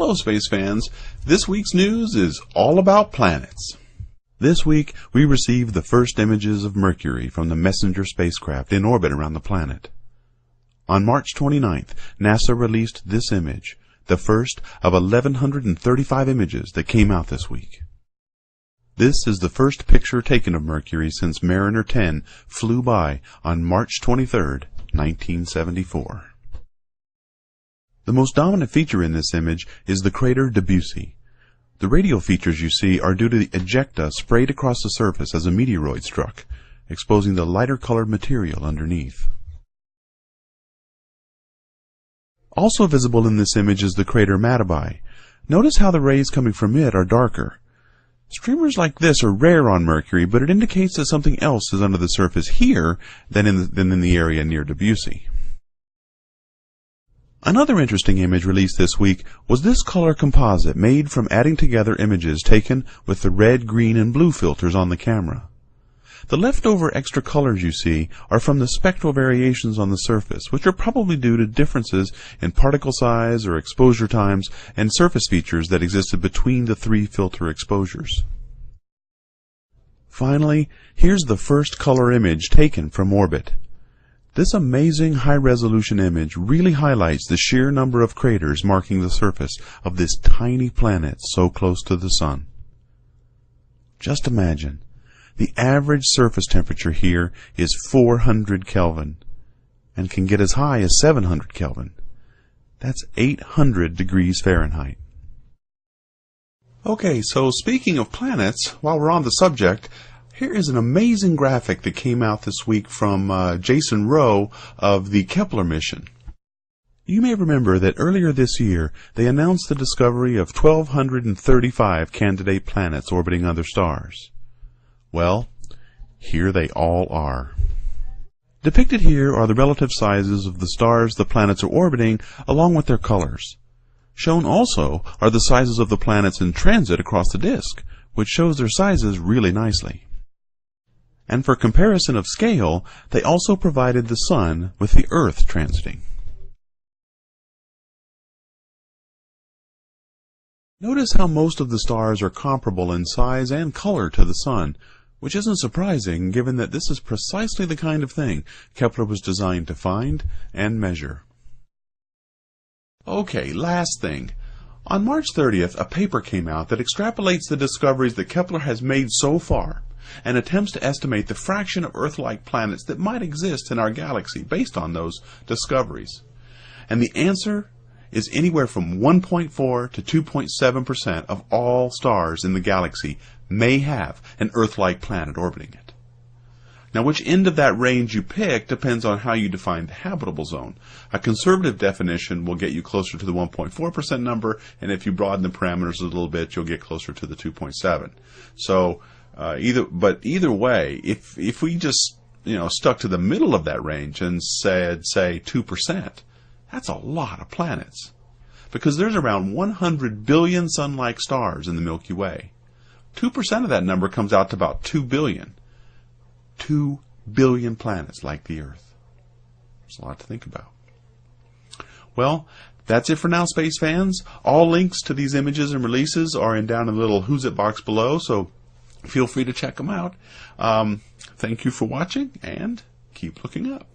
Hello, space fans. This week's news is all about planets. This week, we received the first images of Mercury from the Messenger spacecraft in orbit around the planet. On March 29th, NASA released this image, the first of 1,135 images that came out this week. This is the first picture taken of Mercury since Mariner 10 flew by on March 23rd, 1974. The most dominant feature in this image is the crater Debussy. The radial features you see are due to the ejecta sprayed across the surface as a meteoroid struck, exposing the lighter colored material underneath. Also visible in this image is the crater Mattabai. Notice how the rays coming from it are darker. Streamers like this are rare on Mercury, but it indicates that something else is under the surface here than in the area near Debussy. Another interesting image released this week was this color composite made from adding together images taken with the red, green, and blue filters on the camera. The leftover extra colors you see are from the spectral variations on the surface, which are probably due to differences in particle size or exposure times and surface features that existed between the three filter exposures. Finally, here's the first color image taken from orbit. This amazing high-resolution image really highlights the sheer number of craters marking the surface of this tiny planet so close to the Sun. Just imagine, the average surface temperature here is 400 Kelvin and can get as high as 700 Kelvin. That's 800 degrees Fahrenheit. Okay, so speaking of planets, while we're on the subject, here is an amazing graphic that came out this week from Jason Rowe of the Kepler mission. You may remember that earlier this year they announced the discovery of 1,235 candidate planets orbiting other stars. Well, here they all are. Depicted here are the relative sizes of the stars the planets are orbiting along with their colors. Shown also are the sizes of the planets in transit across the disk, which shows their sizes really nicely. And for comparison of scale, they also provided the Sun with the Earth transiting. Notice how most of the stars are comparable in size and color to the Sun, which isn't surprising given that this is precisely the kind of thing Kepler was designed to find and measure. Okay, last thing. On March 30th, a paper came out that extrapolates the discoveries that Kepler has made so far and attempts to estimate the fraction of Earth-like planets that might exist in our galaxy based on those discoveries. And the answer is anywhere from 1.4 to 2.7% of all stars in the galaxy may have an Earth-like planet orbiting it. Now, which end of that range you pick depends on how you define the habitable zone. A conservative definition will get you closer to the 1.4% number, and if you broaden the parameters a little bit, you'll get closer to the 2.7. So, either way, if we just stuck to the middle of that range and said, say, 2%, that's a lot of planets, because there's around 100 billion Sun-like stars in the Milky Way. 2% of that number comes out to about 2 billion. 2 billion planets like the Earth. There's a lot to think about. Well, that's it for now, space fans. All links to these images and releases are down in the little Who's It box below, so feel free to check them out. Thank you for watching, and keep looking up.